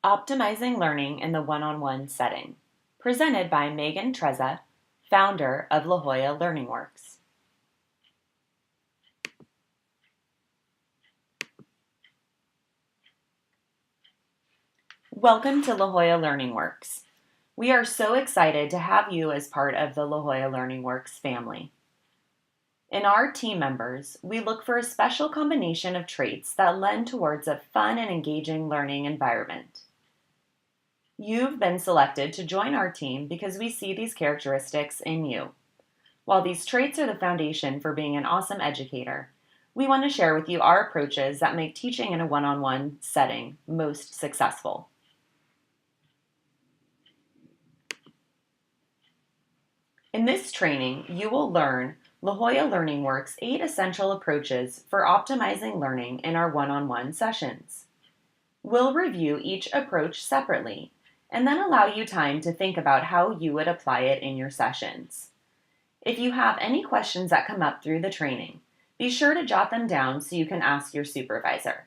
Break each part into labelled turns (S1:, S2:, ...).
S1: Optimizing Learning in the One-on-One Setting, presented by Megan Trezza, founder of La Jolla LearningWorks. Welcome to La Jolla LearningWorks. We are so excited to have you as part of the La Jolla LearningWorks family. In our team members, we look for a special combination of traits that lend towards a fun and engaging learning environment. You've been selected to join our team because we see these characteristics in you. While these traits are the foundation for being an awesome educator, we want to share with you our approaches that make teaching in a one-on-one setting most successful. In this training, you will learn La Jolla LearningWorks 8 essential approaches for optimizing learning in our one-on-one sessions. We'll review each approach separately and then allow you time to think about how you would apply it in your sessions. If you have any questions that come up through the training, be sure to jot them down so you can ask your supervisor.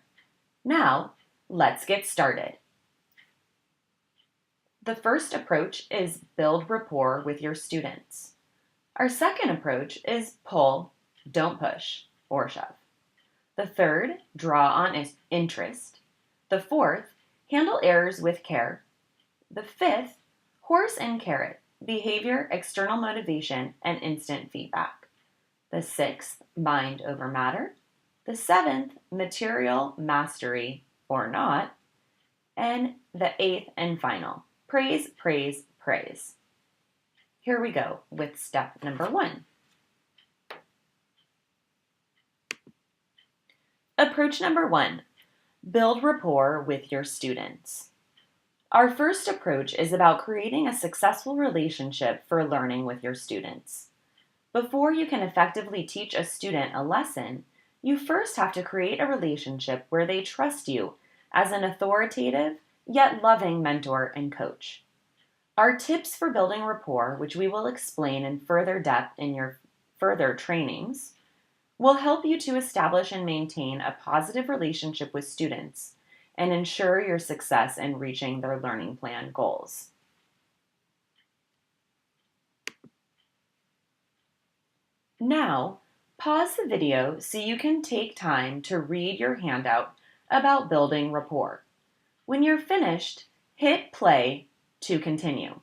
S1: Now, let's get started. The first approach is build rapport with your students. Our second approach is pull, don't push, or shove. The third, draw on interest. The fourth, handle errors with care. The fifth, horse and carrot, behavior, external motivation, and instant feedback. The sixth, mind over matter. The seventh, material mastery or not. And the eighth and final, praise, praise, praise. Here we go with step number 1. Approach number 1, build rapport with your students. Our first approach is about creating a successful relationship for learning with your students. Before you can effectively teach a student a lesson, you first have to create a relationship where they trust you as an authoritative yet loving mentor and coach. Our tips for building rapport, which we will explain in further depth in your further trainings, will help you to establish and maintain a positive relationship with students and ensure your success in reaching their learning plan goals. Now, pause the video so you can take time to read your handout about building rapport. When you're finished, hit play to continue.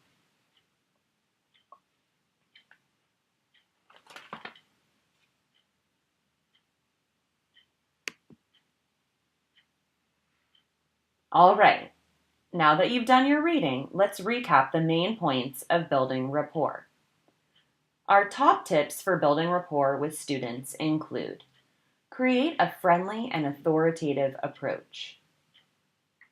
S1: All right, now that you've done your reading, let's recap the main points of building rapport. Our top tips for building rapport with students include: create a friendly and authoritative approach.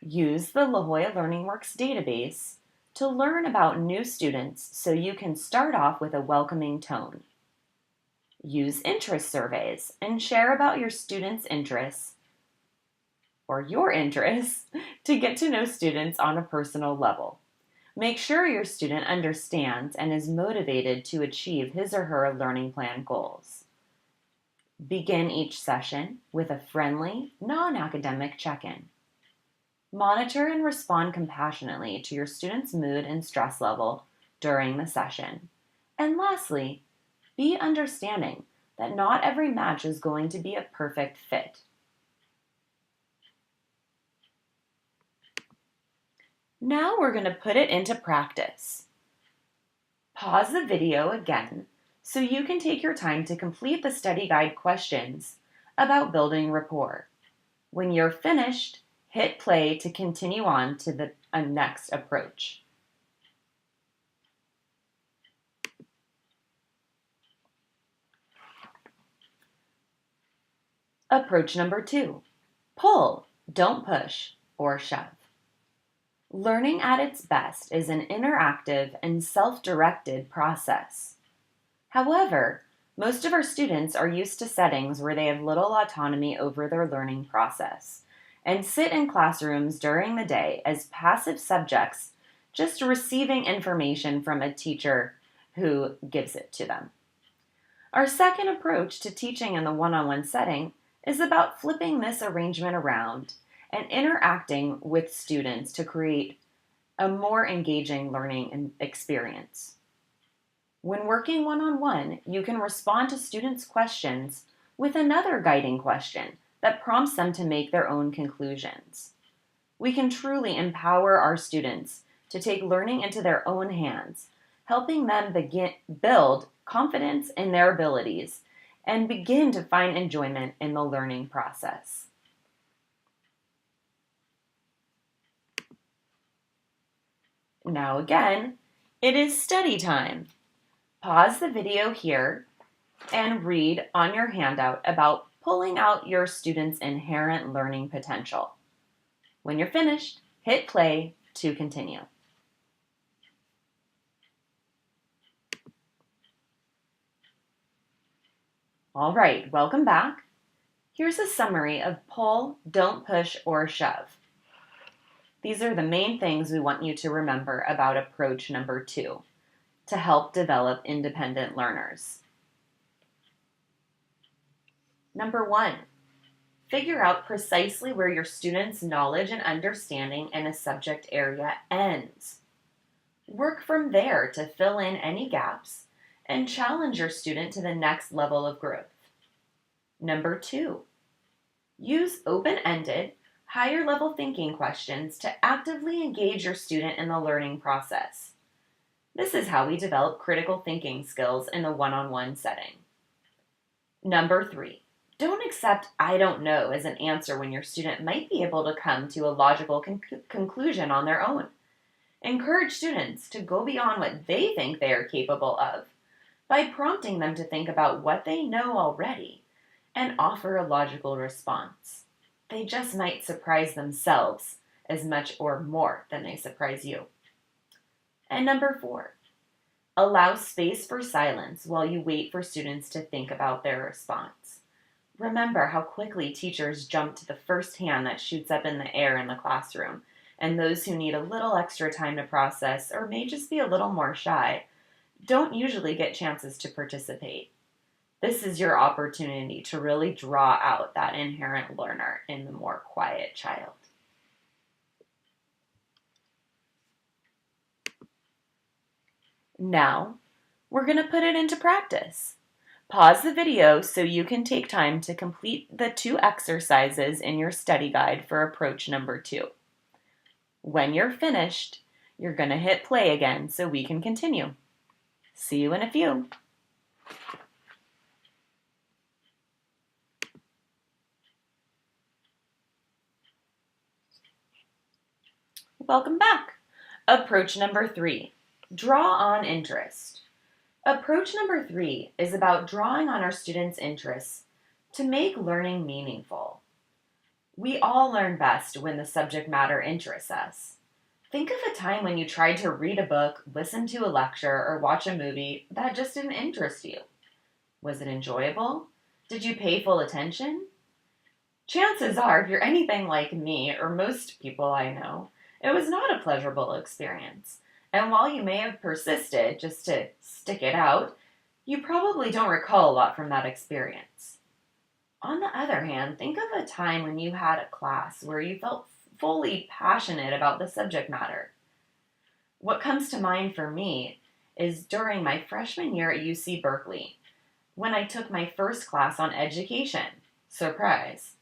S1: Use the La Jolla LearningWorks database to learn about new students so you can start off with a welcoming tone. Use interest surveys and share about your students' interests or your interests to get to know students on a personal level. Make sure your student understands and is motivated to achieve his or her learning plan goals. Begin each session with a friendly, non-academic check-in. Monitor and respond compassionately to your student's mood and stress level during the session. And lastly, be understanding that not every match is going to be a perfect fit. Now we're going to put it into practice. Pause the video again so you can take your time to complete the study guide questions about building rapport. When you're finished, hit play to continue on to the next approach. Approach number 2, pull, don't push, or shove. Learning at its best is an interactive and self-directed process. However, most of our students are used to settings where they have little autonomy over their learning process and sit in classrooms during the day as passive subjects, just receiving information from a teacher who gives it to them. Our second approach to teaching in the one-on-one setting is about flipping this arrangement around and interacting with students to create a more engaging learning experience. When working one-on-one, you can respond to students' questions with another guiding question that prompts them to make their own conclusions. We can truly empower our students to take learning into their own hands, helping them build confidence in their abilities and begin to find enjoyment in the learning process. Now again, it is study time. Pause the video here and read on your handout about pulling out your students' inherent learning potential. When you're finished, hit play to continue. All right, welcome back. Here's a summary of pull, don't push, or shove. These are the main things we want you to remember about approach number 2 to help develop independent learners. Number 1, figure out precisely where your student's knowledge and understanding in a subject area ends. Work from there to fill in any gaps and challenge your student to the next level of growth. Number 2, use open-ended, higher-level thinking questions to actively engage your student in the learning process. This is how we develop critical thinking skills in a one-on-one setting. Number 3, don't accept "I don't know" as an answer when your student might be able to come to a logical conclusion on their own. Encourage students to go beyond what they think they are capable of by prompting them to think about what they know already and offer a logical response. They just might surprise themselves as much or more than they surprise you. And number 4, allow space for silence while you wait for students to think about their response. Remember how quickly teachers jump to the first hand that shoots up in the air in the classroom, and those who need a little extra time to process or may just be a little more shy don't usually get chances to participate. This is your opportunity to really draw out that inherent learner in the more quiet child. Now, we're going to put it into practice. Pause the video so you can take time to complete the 2 exercises in your study guide for approach number 2. When you're finished, you're going to hit play again so we can continue. See you in a few. Welcome back. Approach number 3, draw on interest. Approach number 3 is about drawing on our students' interests to make learning meaningful. We all learn best when the subject matter interests us. Think of a time when you tried to read a book, listen to a lecture, or watch a movie that just didn't interest you. Was it enjoyable? Did you pay full attention? Chances are, if you're anything like me or most people I know, it was not a pleasurable experience. And while you may have persisted just to stick it out, you probably don't recall a lot from that experience. On the other hand, think of a time when you had a class where you felt fully passionate about the subject matter. What comes to mind for me is during my freshman year at UC Berkeley, when I took my first class on education. Surprise!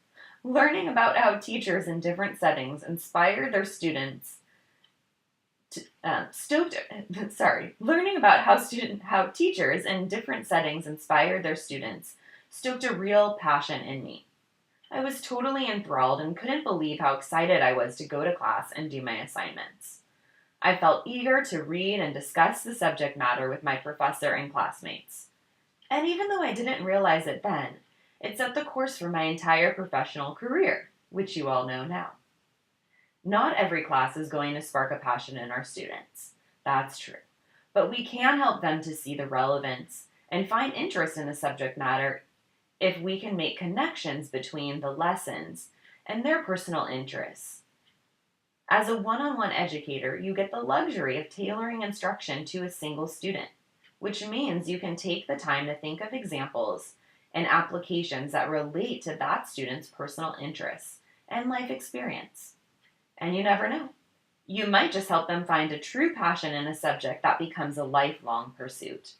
S1: Learning about how teachers in different settings inspired their students learning about how teachers in different settings inspired their students stoked a real passion in me. I was totally enthralled and couldn't believe how excited I was to go to class and do my assignments. I felt eager to read and discuss the subject matter with my professor and classmates. And even though I didn't realize it then, it set the course for my entire professional career, which you all know now. Not every class is going to spark a passion in our students. That's true. But we can help them to see the relevance and find interest in the subject matter if we can make connections between the lessons and their personal interests. As a one-on-one educator, you get the luxury of tailoring instruction to a single student, which means you can take the time to think of examples and applications that relate to that student's personal interests and life experience. And you never know. You might just help them find a true passion in a subject that becomes a lifelong pursuit.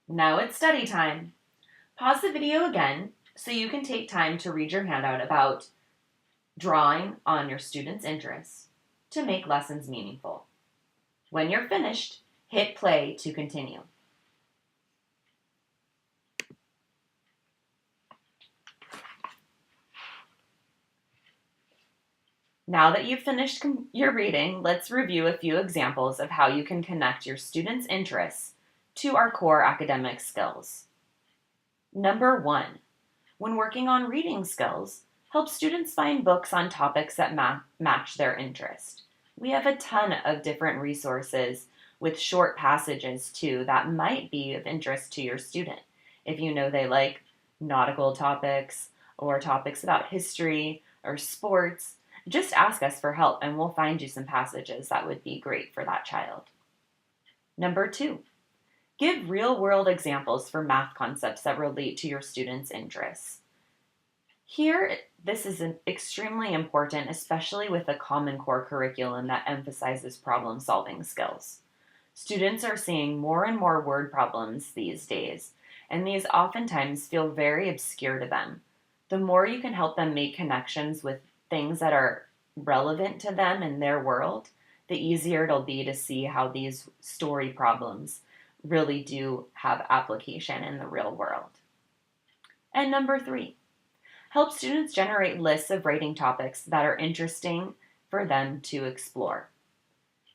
S1: Now it's study time. Pause the video again so you can take time to read your handout about drawing on your students' interests to make lessons meaningful. When you're finished, hit play to continue. Now that you've finished your reading, let's review a few examples of how you can connect your students' interests to our core academic skills. Number 1, when working on reading skills, help students find books on topics that match their interest. We have a ton of different resources with short passages too that might be of interest to your student. If you know they like nautical topics or topics about history or sports, just ask us for help and we'll find you some passages that would be great for that child. Number 2, give real-world examples for math concepts that relate to your students' interests. Here, this is extremely important, especially with a Common Core curriculum that emphasizes problem-solving skills. Students are seeing more and more word problems these days, and these oftentimes feel very obscure to them. The more you can help them make connections with things that are relevant to them in their world, the easier it'll be to see how these story problems really do have application in the real world. And number 3, help students generate lists of writing topics that are interesting for them to explore.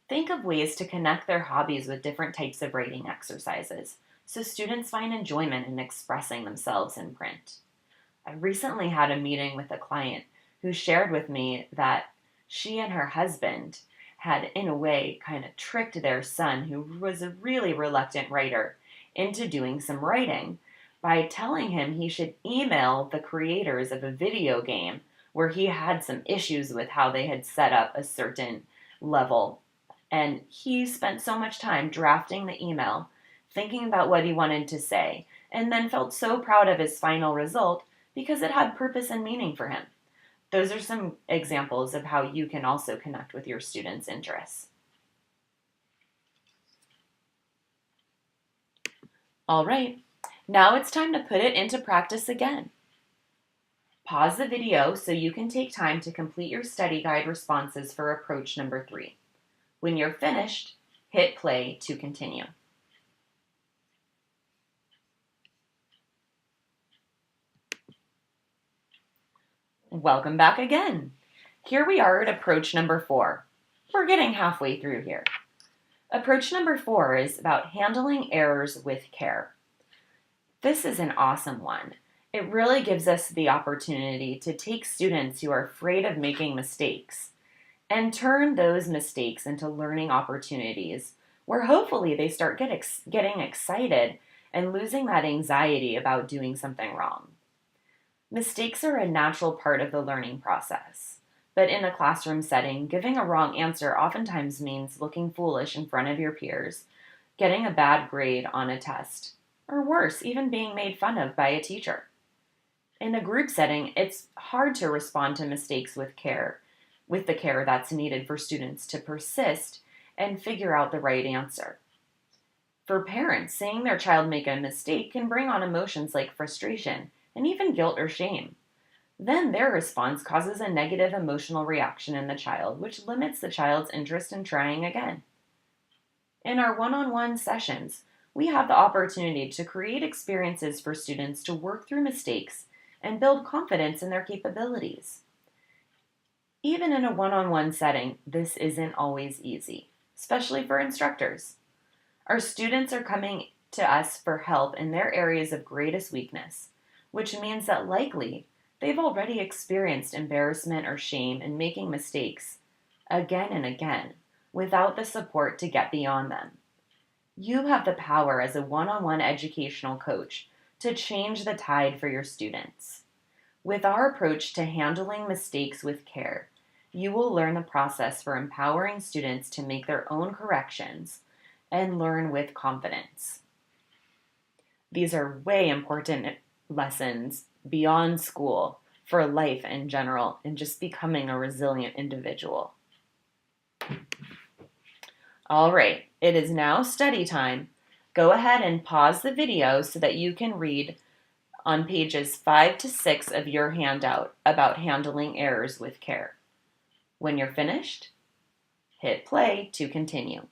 S1: Think of ways to connect their hobbies with different types of writing exercises so students find enjoyment in expressing themselves in print. I recently had a meeting with a client who shared with me that she and her husband had, in a way, kind of tricked their son, who was a really reluctant writer, into doing some writing by telling him he should email the creators of a video game where he had some issues with how they had set up a certain level. And he spent so much time drafting the email, thinking about what he wanted to say, and then felt so proud of his final result because it had purpose and meaning for him. Those are some examples of how you can also connect with your students' interests. All right, now it's time to put it into practice again. Pause the video so you can take time to complete your study guide responses for approach number 3. When you're finished, hit play to continue. Welcome back again. Here we are at approach number 4. We're getting halfway through here. Approach number 4 is about handling errors with care. This is an awesome one. It really gives us the opportunity to take students who are afraid of making mistakes and turn those mistakes into learning opportunities where hopefully they start getting excited and losing that anxiety about doing something wrong. Mistakes are a natural part of the learning process, but in a classroom setting, giving a wrong answer oftentimes means looking foolish in front of your peers, getting a bad grade on a test, or worse, even being made fun of by a teacher. In a group setting, it's hard to respond to mistakes with the care that's needed for students to persist and figure out the right answer. For parents, seeing their child make a mistake can bring on emotions like frustration and even guilt or shame. Then their response causes a negative emotional reaction in the child, which limits the child's interest in trying again. In our one-on-one sessions, we have the opportunity to create experiences for students to work through mistakes and build confidence in their capabilities. Even in a one-on-one setting, this isn't always easy, especially for instructors. Our students are coming to us for help in their areas of greatest weakness, which means that likely they've already experienced embarrassment or shame in making mistakes again and again without the support to get beyond them. You have the power as a one-on-one educational coach to change the tide for your students. With our approach to handling mistakes with care, you will learn the process for empowering students to make their own corrections and learn with confidence. These are way important lessons beyond school for life in general and just becoming a resilient individual. All right, it is now study time. Go ahead and pause the video so that you can read on pages 5 to 6 of your handout about handling errors with care. When you're finished, hit play to continue.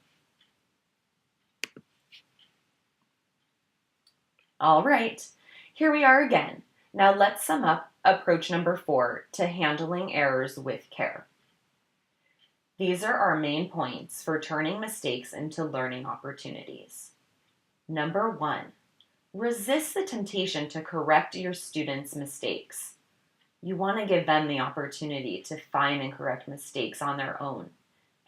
S1: All right, here we are again. Now let's sum up approach number 4 to handling errors with care. These are our main points for turning mistakes into learning opportunities. Number 1, resist the temptation to correct your students' mistakes. You want to give them the opportunity to find and correct mistakes on their own,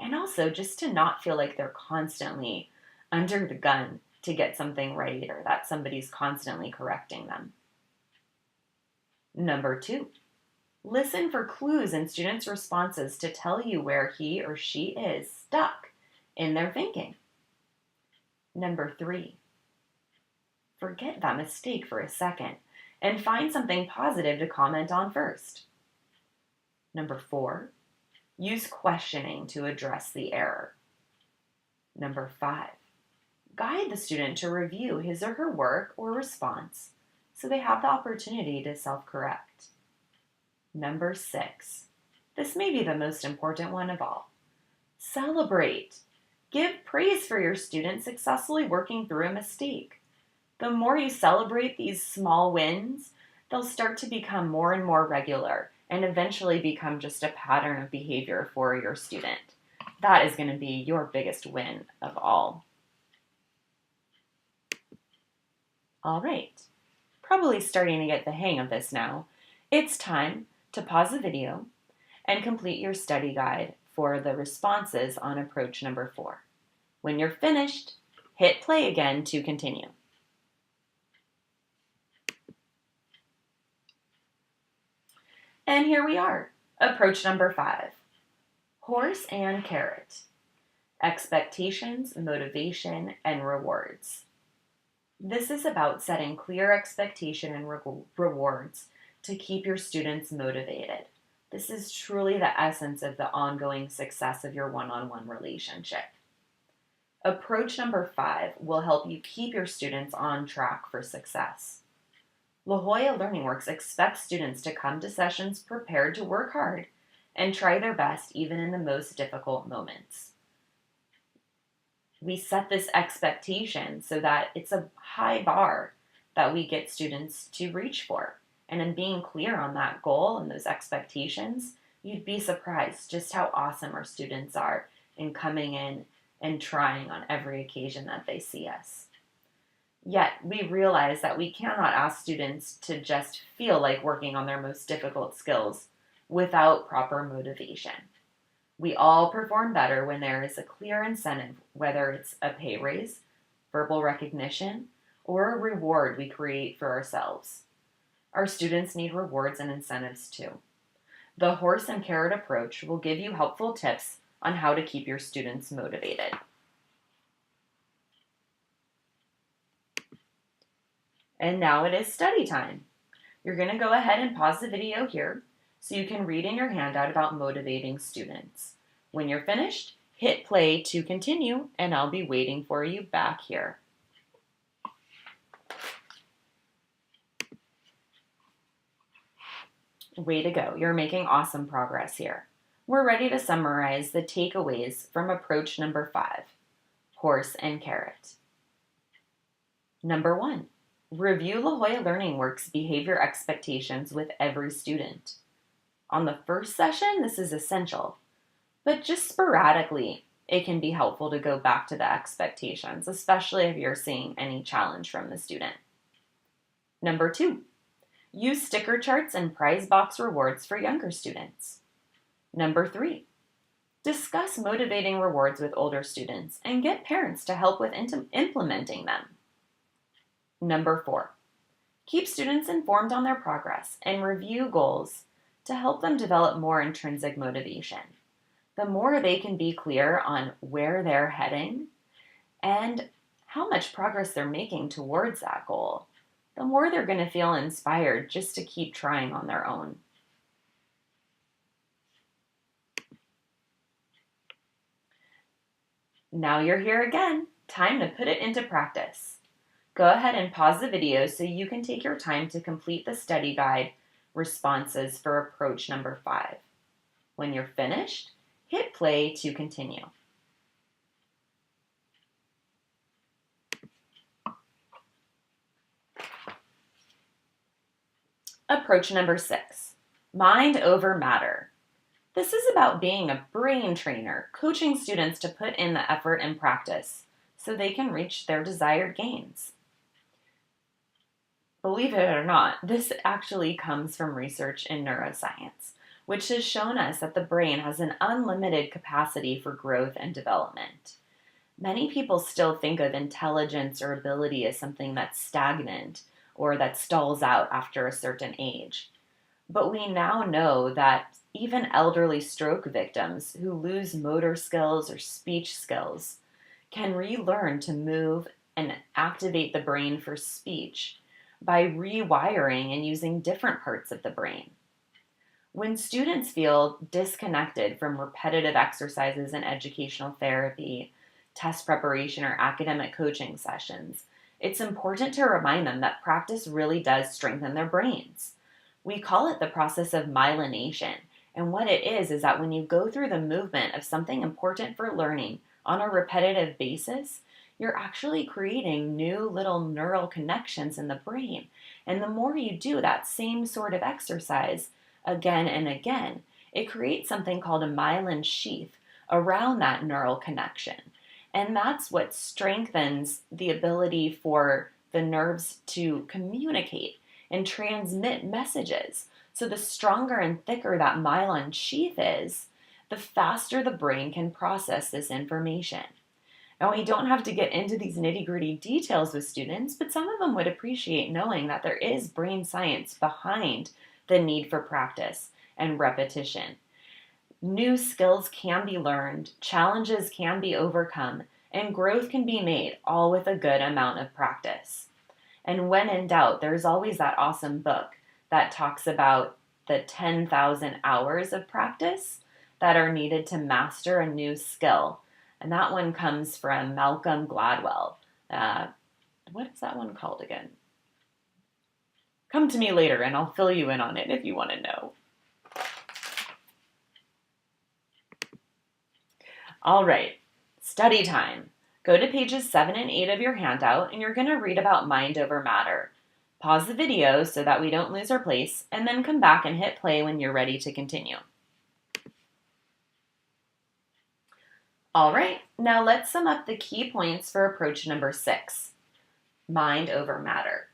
S1: and also just to not feel like they're constantly under the gun to get something right or that somebody's constantly correcting them. Number 2, listen for clues in students' responses to tell you where he or she is stuck in their thinking. Number 3, forget that mistake for a second and find something positive to comment on first. Number 4, use questioning to address the error. Number 5, guide the student to review his or her work or response so they have the opportunity to self-correct. Number 6, this may be the most important one of all. Celebrate. Give praise for your student successfully working through a mistake. The more you celebrate these small wins, they'll start to become more and more regular and eventually become just a pattern of behavior for your student. That is going to be your biggest win of all. All right, probably starting to get the hang of this now. It's time to pause the video and complete your study guide for the responses on approach number 4. When you're finished, hit play again to continue. And here we are, approach number 5, horse and carrot, expectations, motivation, and rewards. This is about setting clear expectation and rewards to keep your students motivated. This is truly the essence of the ongoing success of your one-on-one relationship. Approach number 5 will help you keep your students on track for success. La Jolla LearningWorks expects students to come to sessions prepared to work hard and try their best even in the most difficult moments. We set this expectation so that it's a high bar that we get students to reach for. And in being clear on that goal and those expectations, you'd be surprised just how awesome our students are in coming in and trying on every occasion that they see us. Yet, we realize that we cannot ask students to just feel like working on their most difficult skills without proper motivation. We all perform better when there is a clear incentive, whether it's a pay raise, verbal recognition, or a reward we create for ourselves. Our students need rewards and incentives too. The horse and carrot approach will give you helpful tips on how to keep your students motivated. And now it is study time. You're going to go ahead and pause the video here so you can read in your handout about motivating students. When you're finished, hit play to continue, and I'll be waiting for you back here. Way to go. You're making awesome progress here. We're ready to summarize the takeaways from approach number 5, horse and carrot. Number 1, review La Jolla LearningWorks behavior expectations with every student. On the first session, this is essential, but just sporadically, it can be helpful to go back to the expectations, especially if you're seeing any challenge from the student. Number 2, use sticker charts and prize box rewards for younger students. Number 3, discuss motivating rewards with older students and get parents to help with implementing them. Number 4, keep students informed on their progress and review goals to help them develop more intrinsic motivation. The more they can be clear on where they're heading and how much progress they're making towards that goal, the more they're going to feel inspired just to keep trying on their own. Now you're here again. Time to put it into practice. Go ahead and pause the video so you can take your time to complete the study guide responses for approach number 5. When you're finished, hit play to continue. Approach number 6, mind over matter. This is about being a brain trainer, coaching students to put in the effort and practice so they can reach their desired gains. Believe it or not, this actually comes from research in neuroscience, which has shown us that the brain has an unlimited capacity for growth and development. Many people still think of intelligence or ability as something that's stagnant or that stalls out after a certain age. But we now know that even elderly stroke victims who lose motor skills or speech skills can relearn to move and activate the brain for speech by rewiring and using different parts of the brain. When students feel disconnected from repetitive exercises in educational therapy, test preparation, or academic coaching sessions, it's important to remind them that practice really does strengthen their brains. We call it the process of myelination, and what it is that when you go through the movement of something important for learning on a repetitive basis, you're actually creating new little neural connections in the brain. And the more you do that same sort of exercise again and again, it creates something called a myelin sheath around that neural connection. And that's what strengthens the ability for the nerves to communicate and transmit messages. So the stronger and thicker that myelin sheath is, the faster the brain can process this information. Now, we don't have to get into these nitty-gritty details with students, but some of them would appreciate knowing that there is brain science behind the need for practice and repetition. New skills can be learned, challenges can be overcome, and growth can be made, all with a good amount of practice. And when in doubt, there's always that awesome book that talks about the 10,000 hours of practice that are needed to master a new skill. And that one comes from Malcolm Gladwell. What is that one called again? Come to me later and I'll fill you in on it if you want to know. All right, study time. Go to pages 7 and 8 of your handout and you're going to read about mind over matter. Pause the video so that we don't lose our place, and then come back and hit play when you're ready to continue. All right, now let's sum up the key points for approach number 6, mind over matter.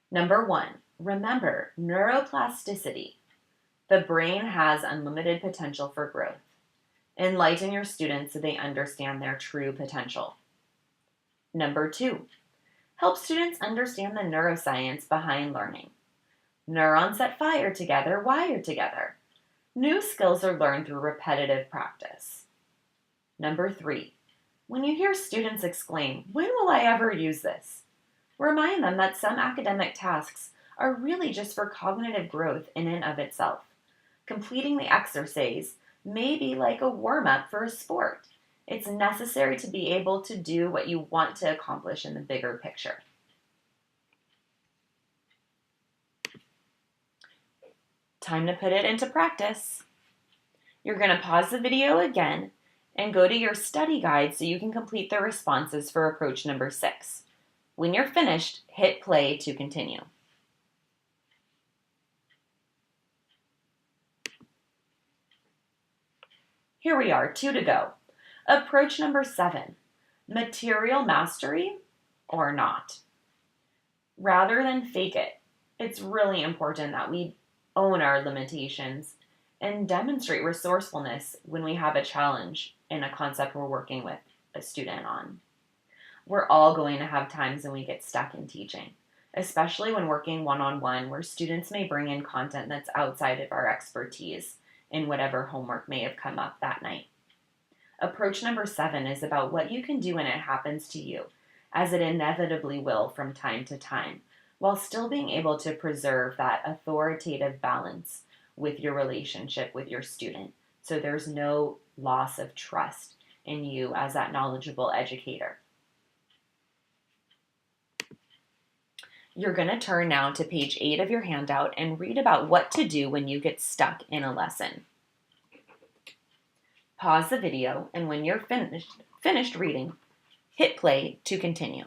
S1: Number 1, remember neuroplasticity. The brain has unlimited potential for growth. Enlighten your students so they understand their true potential. Number 2, help students understand the neuroscience behind learning. Neurons that fire together wire together. New skills are learned through repetitive practice. Number 3, when you hear students exclaim, "When will I ever use this?" remind them that some academic tasks are really just for cognitive growth in and of itself. Completing the exercise may be like a warm-up for a sport. It's necessary to be able to do what you want to accomplish in the bigger picture. Time to put it into practice. You're going to pause the video again and go to your study guide so you can complete the responses for approach number 6. When you're finished, hit play to continue. Here we are, 2 to go. Approach number 7, material mastery or not. Rather than fake it, it's really important that we own our limitations and demonstrate resourcefulness when we have a challenge in a concept we're working with a student on. We're all going to have times when we get stuck in teaching, especially when working one-on-one where students may bring in content that's outside of our expertise in whatever homework may have come up that night. Approach number 7 is about what you can do when it happens to you as it inevitably will from time to time, while still being able to preserve that authoritative balance with your relationship with your student. So there's no loss of trust in you as that knowledgeable educator. You're going to turn now to page 8 of your handout and read about what to do when you get stuck in a lesson. Pause the video, and when you're finished reading, hit play to continue.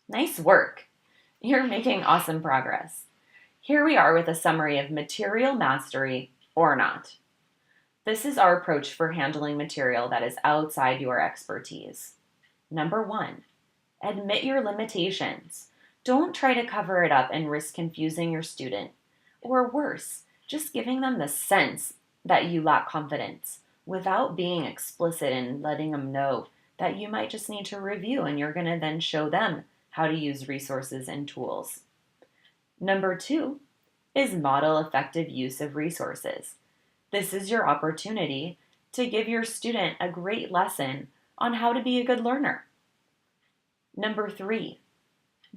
S1: Nice work! You're making awesome progress. Here we are with a summary of material mastery or not. This is our approach for handling material that is outside your expertise. Number 1, admit your limitations. Don't try to cover it up and risk confusing your student. Or worse, just giving them the sense that you lack confidence without being explicit and letting them know that you might just need to review and you're going to then show them how to use resources and tools. Number 2 is model effective use of resources. This is your opportunity to give your student a great lesson on how to be a good learner. Number 3,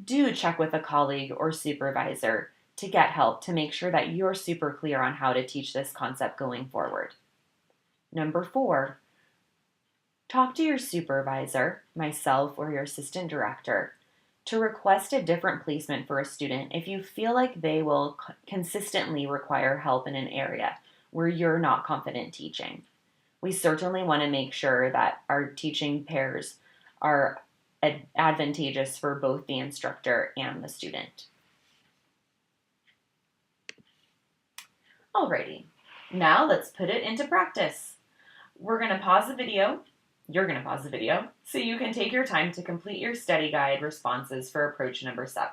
S1: do check with a colleague or supervisor to get help to make sure that you're super clear on how to teach this concept going forward. Number 4, talk to your supervisor, myself, or your assistant director to request a different placement for a student if you feel like they will consistently require help in an area where you're not confident teaching. We certainly want to make sure that our teaching pairs are advantageous for both the instructor and the student. Alrighty, now let's put it into practice. We're going to pause the video. You're going to pause the video so you can take your time to complete your study guide responses for approach number 7.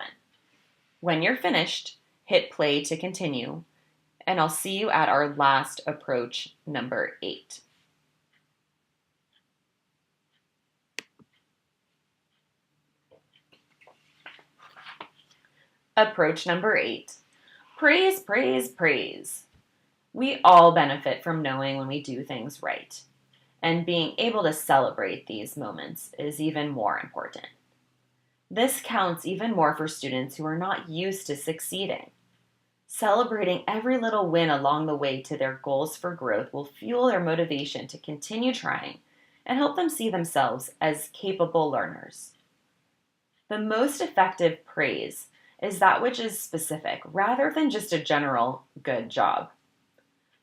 S1: When you're finished, hit play to continue, and I'll see you at our last approach, number 8. Approach number 8. Praise, praise, praise. We all benefit from knowing when we do things right, and being able to celebrate these moments is even more important. This counts even more for students who are not used to succeeding. Celebrating every little win along the way to their goals for growth will fuel their motivation to continue trying and help them see themselves as capable learners. The most effective praise is that which is specific rather than just a general good job.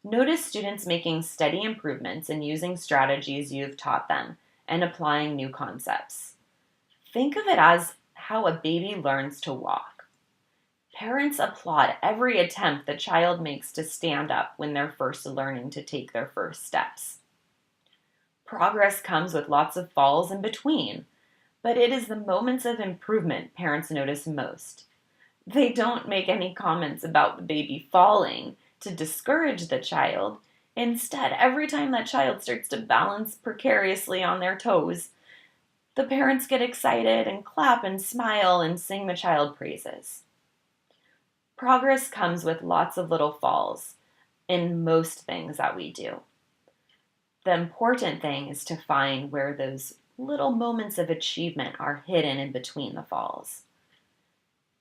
S1: Notice students making steady improvements and using strategies you've taught them and applying new concepts. Think of it as how a baby learns to walk. Parents applaud every attempt the child makes to stand up when they're first learning to take their first steps. Progress comes with lots of falls in between, but it is the moments of improvement parents notice most. They don't make any comments about the baby falling to discourage the child. Instead, every time that child starts to balance precariously on their toes, the parents get excited and clap and smile and sing the child praises. Progress comes with lots of little falls in most things that we do. The important thing is to find where those little moments of achievement are hidden in between the falls.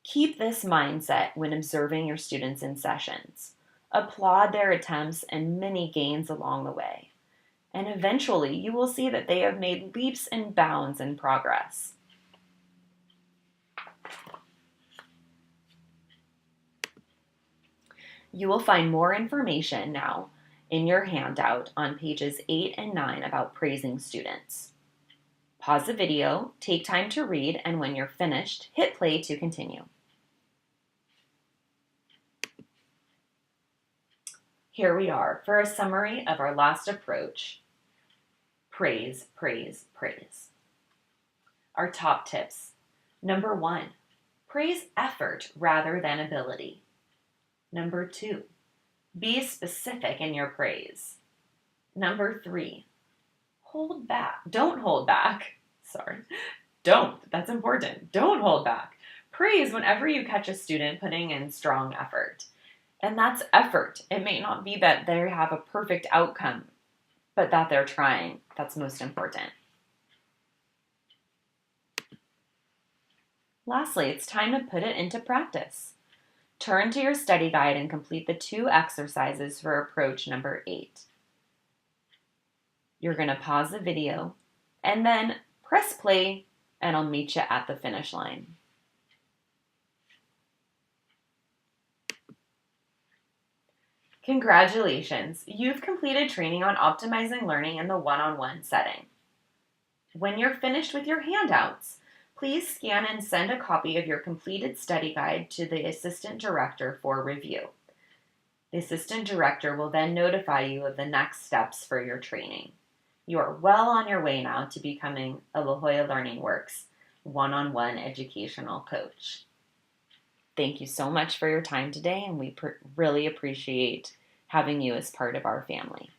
S1: Keep this mindset when observing your students in sessions. Applaud their attempts and many gains along the way. And eventually, you will see that they have made leaps and bounds in progress. You will find more information now in your handout on pages 8 and 9 about praising students. Pause the video, take time to read, and when you're finished, hit play to continue. Here we are for a summary of our last approach. Praise, praise, praise. Our top tips. Number 1, praise effort rather than ability. Number 2, be specific in your praise. Number 3, hold back. Don't hold back. Sorry. Don't. That's important. Don't hold back. Praise whenever you catch a student putting in strong effort. And that's effort. It may not be that they have a perfect outcome, but that they're trying. That's most important. Lastly, it's time to put it into practice. Turn to your study guide and complete the 2 exercises for approach number 8. You're going to pause the video and then press play, and I'll meet you at the finish line. Congratulations! You've completed training on optimizing learning in the one-on-one setting. When you're finished with your handouts, please scan and send a copy of your completed study guide to the Assistant Director for review. The Assistant Director will then notify you of the next steps for your training. You are well on your way now to becoming a La Jolla LearningWorks one-on-one educational coach. Thank you so much for your time today, and we really appreciate having you as part of our family.